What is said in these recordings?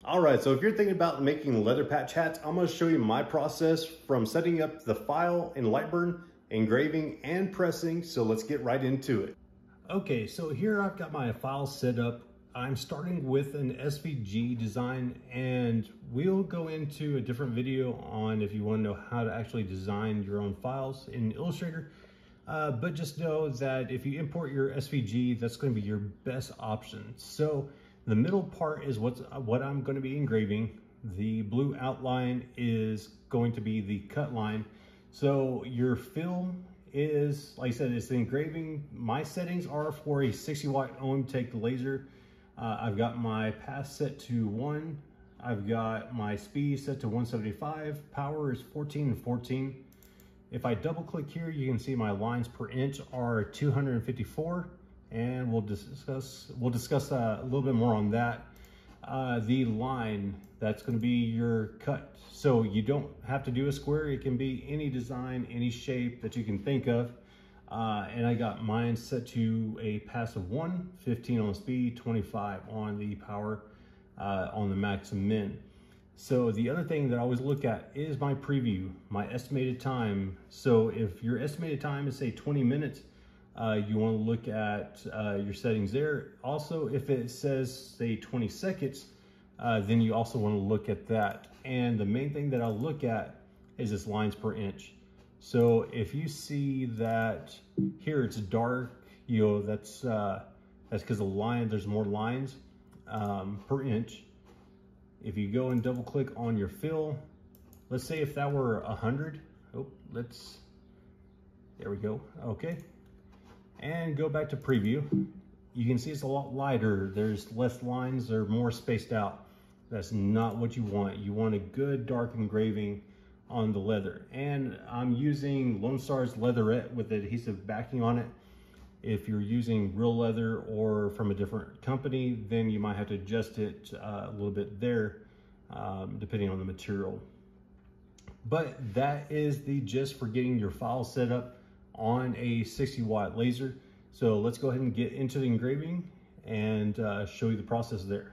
All right, so if you're thinking about making leather patch hats, I'm gonna show you my process from setting up the file in Lightburn, engraving and pressing. So let's get right into it. Okay, so here I've got my file set up. I'm starting with an SVG design, and we'll go into a different video on if you want to know how to actually design your own files in Illustrator. But just know that if you import your SVG, that's going to be your best option. So the middle part is what I'm going to be engraving. The blue outline is going to be the cut line. So your fill is, like I said, it's the engraving. My settings are for a 60 watt OMtech laser. I've got my pass set to 1. I've got my speed set to 175. Power is 14 and 14. If I double click here, you can see my lines per inch are 254. And we'll discuss a little bit more on that. The line, that's going to be your cut. So you don't have to do a square. It can be any design, any shape that you can think of. And I got mine set to a pass of 1, 15 on the speed, 25 on the power, on the max and min. So the other thing that I always look at is my preview, my estimated time. So if your estimated time is say 20 minutes, you want to look at your settings there. Also, if it says say 20 seconds, then you also want to look at that. And the main thing that I'll look at is this lines per inch. So if you see that here it's dark, you know, that's because the line, there's more lines per inch. If you go and double click on your fill, let's say if that were 100, there we go, okay. And go back to preview. You can see it's a lot lighter. There's less lines, they're more spaced out. That's not what you want. You want a good dark engraving on the leather. And I'm using Lonestar's leatherette with adhesive backing on it. If you're using real leather or from a different company, then you might have to adjust it a little bit there, depending on the material. But that is the gist for getting your file set up on a 60 watt laser. So let's go ahead and get into the engraving and show you the process there.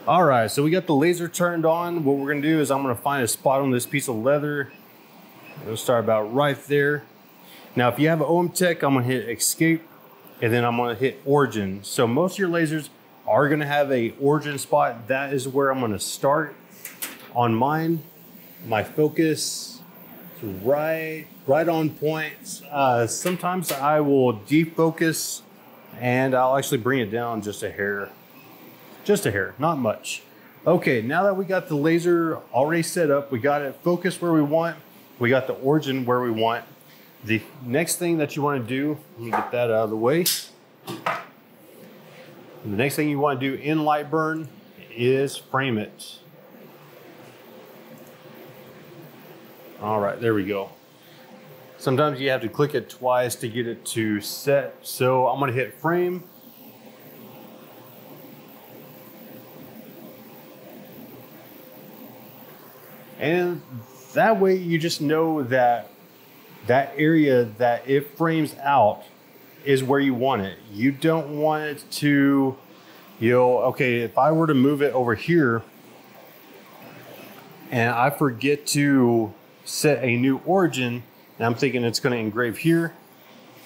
All right, so we got the laser turned on. What we're gonna do is I'm gonna find a spot on this piece of leather. We'll start about right there. Now, if you have an OMtech, I'm gonna hit escape and then I'm gonna hit origin. So most of your lasers are gonna have a origin spot. That is where I'm gonna start. On mine, my focus is right on point. Sometimes I will defocus and I'll actually bring it down just a hair, not much. Okay, now that we got the laser already set up, we got it focused where we want, we got the origin where we want. The next thing that you want to do, let me get that out of the way. The next thing you want to do in Lightburn is frame it. All right, there we go. Sometimes you have to click it twice to get it to set. So I'm gonna hit frame. And that way you just know that that area that it frames out is where you want it. You don't want it to, you know, okay, if I were to move it over here and I forget to set a new origin, and I'm thinking it's going to engrave here.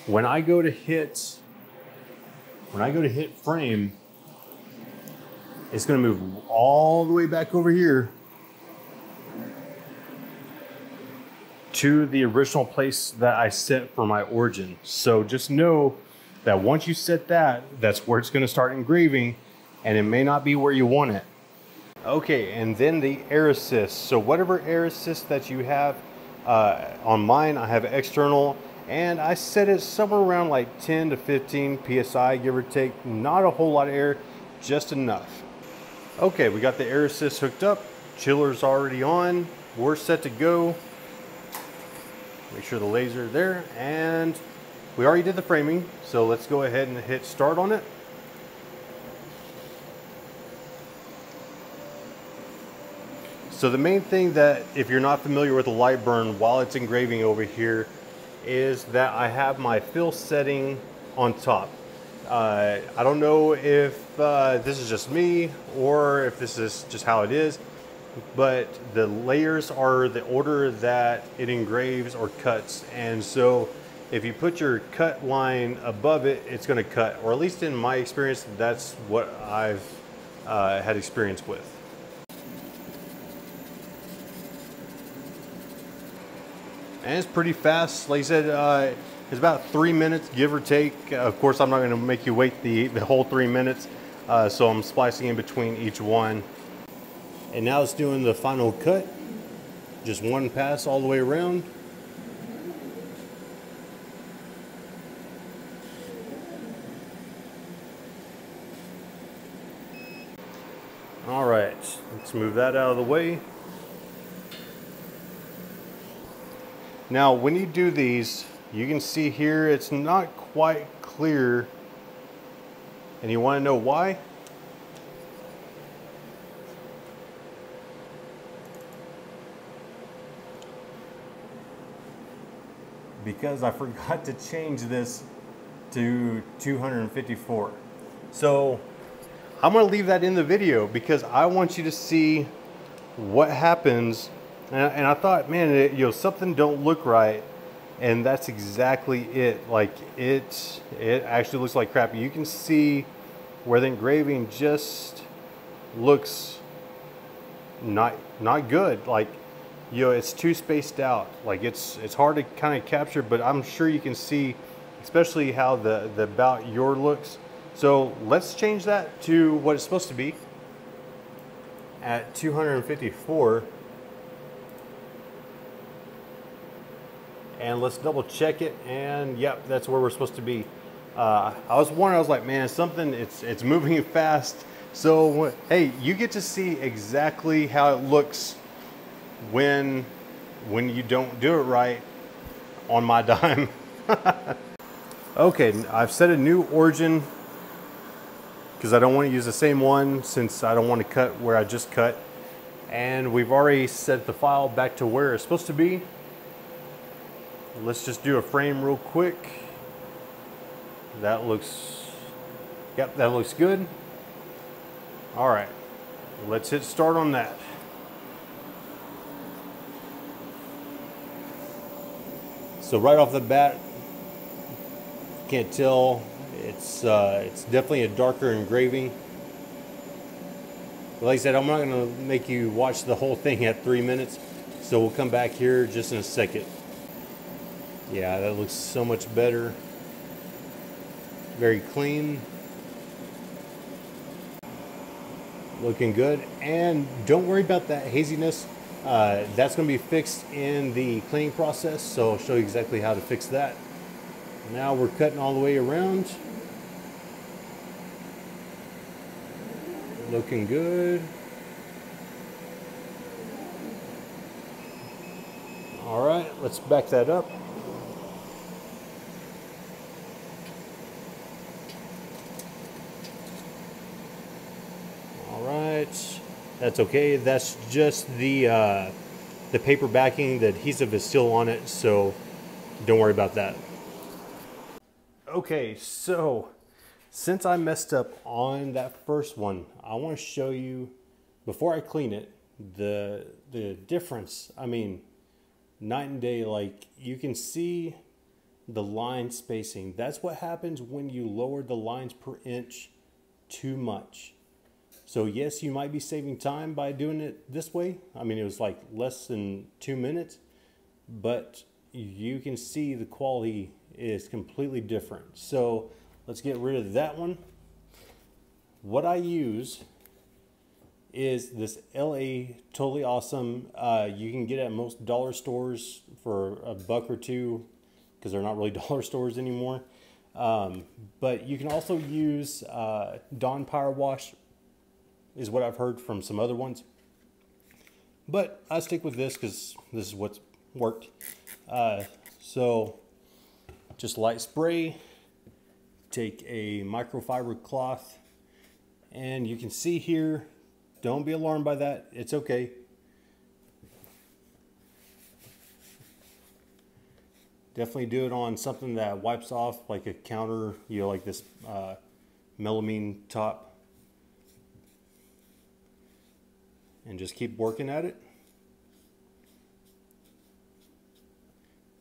When I go to hit frame, it's going to move all the way back over here to the original place that I set for my origin. So just know that once you set that, that's where it's going to start engraving, and it may not be where you want it. Okay, and then the air assist. So whatever air assist that you have, on mine I have external, and I set it somewhere around like 10 to 15 psi, give or take. Not a whole lot of air, just enough. Okay, we got the air assist hooked up, chiller's already on, we're set to go. Make sure the laser is there, and we already did the framing, so let's go ahead and hit start on it. So the main thing that, if you're not familiar with the Lightburn while it's engraving over here, is that I have my fill setting on top. I don't know if this is just me or if this is just how it is, but the layers are the order that it engraves or cuts. And so if you put your cut line above it, it's going to cut, or at least in my experience, that's what I've had experience with. And it's pretty fast. Like I said, it's about 3 minutes, give or take. Of course, I'm not going to make you wait the whole 3 minutes, so I'm splicing in between each one. And now it's doing the final cut. Just one pass all the way around. All right, let's move that out of the way. Now, when you do these, you can see here it's not quite clear. And you want to know why? Because I forgot to change this to 254. So I'm going to leave that in the video because I want you to see what happens. And I thought, man, something don't look right, and that's exactly it. Like it actually looks like crap. You can see where the engraving just looks not good. Like, it's too spaced out. Like it's hard to kind of capture, but I'm sure you can see, especially how the about your looks. So let's change that to what it's supposed to be at 254. And let's double check it, and yep, that's where we're supposed to be. I was like, man, it's moving fast. So hey, you get to see exactly how it looks when you don't do it right on my dime. Okay, I've set a new origin because I don't want to use the same one since I don't want to cut where I just cut. And we've already set the file back to where it's supposed to be. Let's just do a frame real quick. That looks, yep, that looks good. All right, let's hit start on that. So right off the bat, can't tell, it's definitely a darker engraving. But like I said, I'm not gonna make you watch the whole thing at 3 minutes, so we'll come back here just in a second. Yeah, that looks so much better. Very clean. Looking good. And don't worry about that haziness. That's going to be fixed in the cleaning process, so I'll show you exactly how to fix that. Now we're cutting all the way around. Looking good. All right, let's back that up. That's okay. That's just the paper backing. The adhesive is still on it, so don't worry about that. Okay, so since I messed up on that first one, I want to show you before I clean it the difference. I mean, night and day. Like, you can see the line spacing. That's what happens when you lower the lines per inch too much. So yes, you might be saving time by doing it this way. I mean, it was like less than 2 minutes, but you can see the quality is completely different. So let's get rid of that one. What I use is this LA Totally Awesome. You can get it at most dollar stores for $1 or $2 because they're not really dollar stores anymore. But you can also use Dawn Power Wash, is what I've heard from some other ones. But I stick with this because this is what's worked. So just light spray, take a microfiber cloth, and you can see here, don't be alarmed by that, it's okay. Definitely do it on something that wipes off, like a counter, like this melamine top. and just keep working at it.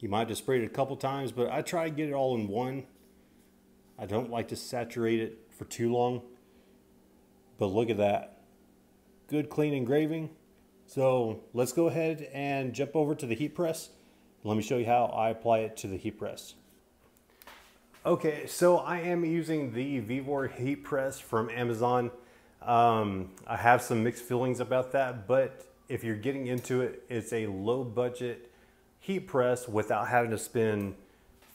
You might have sprayed it a couple times, but I try to get it all in one. I don't like to saturate it for too long. But look at that. Good clean engraving. So let's go ahead and jump over to the heat press. Let me show you how I apply it to the heat press. Okay, so I am using the Vevor heat press from Amazon. I have some mixed feelings about that, but if you're getting into it, it's a low budget heat press without having to spend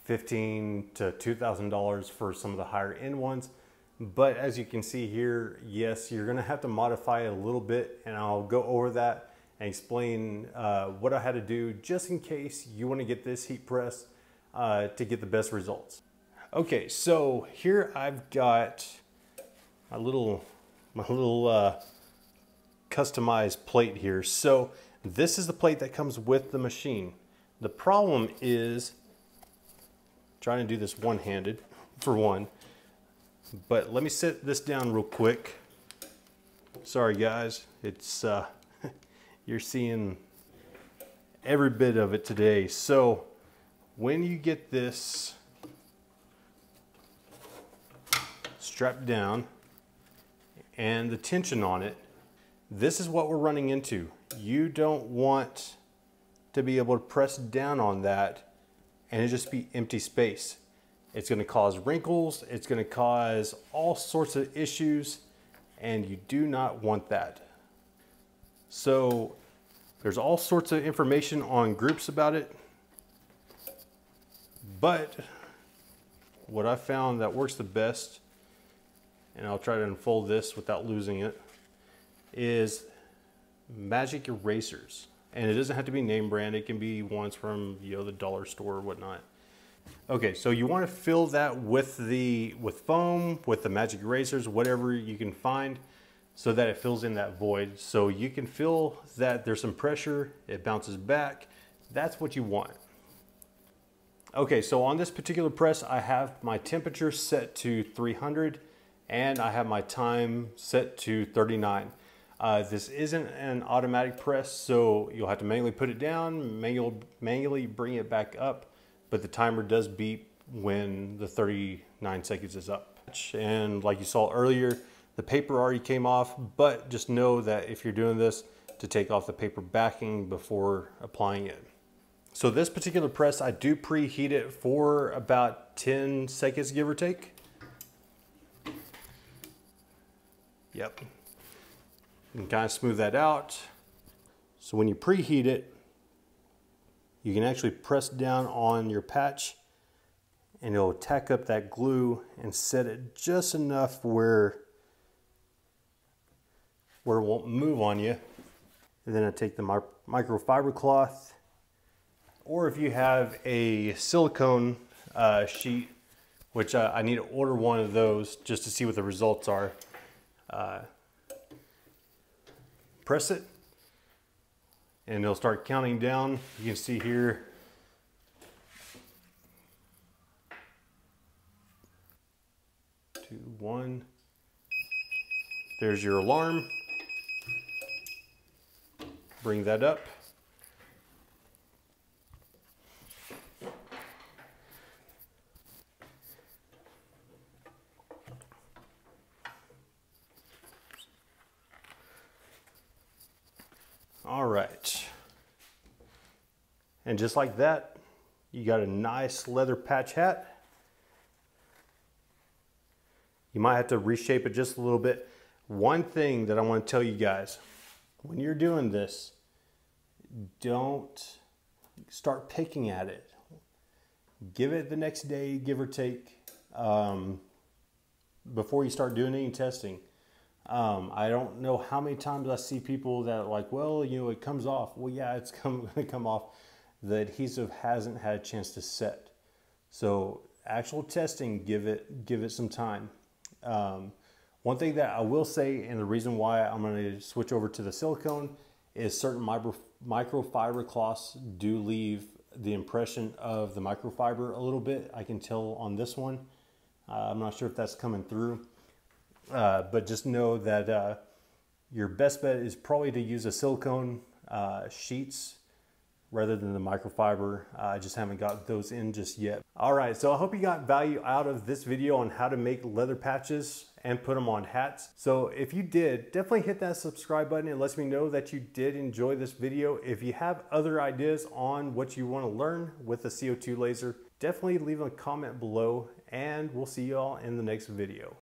$1,500 to $2,000 for some of the higher end ones. But as you can see here, yes, you're gonna have to modify it a little bit, and I'll go over that and explain what I had to do just in case you wanna get this heat press to get the best results. Okay, so here I've got my little customized plate here. So this is the plate that comes with the machine. The problem is trying to do this one-handed for one. But let me set this down real quick. Sorry guys, it's you're seeing every bit of it today. So when you get this strapped down and the tension on it, this is what we're running into. You don't want to be able to press down on that and it just be empty space. It's going to cause wrinkles, it's going to cause all sorts of issues, and you do not want that. So there's all sorts of information on groups about it, but what I found that works the best, and I'll try to unfold this without losing it, is magic erasers. And it doesn't have to be name brand, it can be ones from, you know, the dollar store or whatnot. Okay, so you want to fill that with foam, with the magic erasers, whatever you can find, so that it fills in that void. So you can feel that there's some pressure, it bounces back. That's what you want. Okay, so on this particular press, I have my temperature set to 300 and I have my time set to 39. This isn't an automatic press, so you'll have to manually put it down, manually bring it back up, but the timer does beep when the 39 seconds is up. And like you saw earlier, the paper already came off, but just know that if you're doing this, to take off the paper backing before applying it. So this particular press, I do preheat it for about 10 seconds, give or take. Yep. You can kind of smooth that out. So when you preheat it, you can actually press down on your patch and it'll tack up that glue and set it just enough where it won't move on you. And then I take the microfiber cloth, or if you have a silicone sheet, which I need to order one of those just to see what the results are. Press it and it'll start counting down. You can see here, two, one. There's your alarm. Bring that up. All right. And just like that, you got a nice leather patch hat. You might have to reshape it just a little bit. One thing that I want to tell you guys, when you're doing this, don't start picking at it. Give it the next day, give or take, before you start doing any testing. I don't know how many times I see people that are like, well, you know, it comes off. Well, yeah, it's going to come off. The adhesive hasn't had a chance to set. So actual testing, give it some time. One thing that I will say, and the reason why I'm going to switch over to the silicone, is certain microfiber cloths do leave the impression of the microfiber a little bit. I can tell on this one. I'm not sure if that's coming through. But just know that your best bet is probably to use a silicone sheets rather than the microfiber. I just haven't got those in just yet. All right, so I hope you got value out of this video on how to make leather patches and put them on hats. So if you did, definitely hit that subscribe button. It lets me know that you did enjoy this video. If you have other ideas on what you want to learn with the CO2 laser, definitely leave a comment below, and we'll see you all in the next video.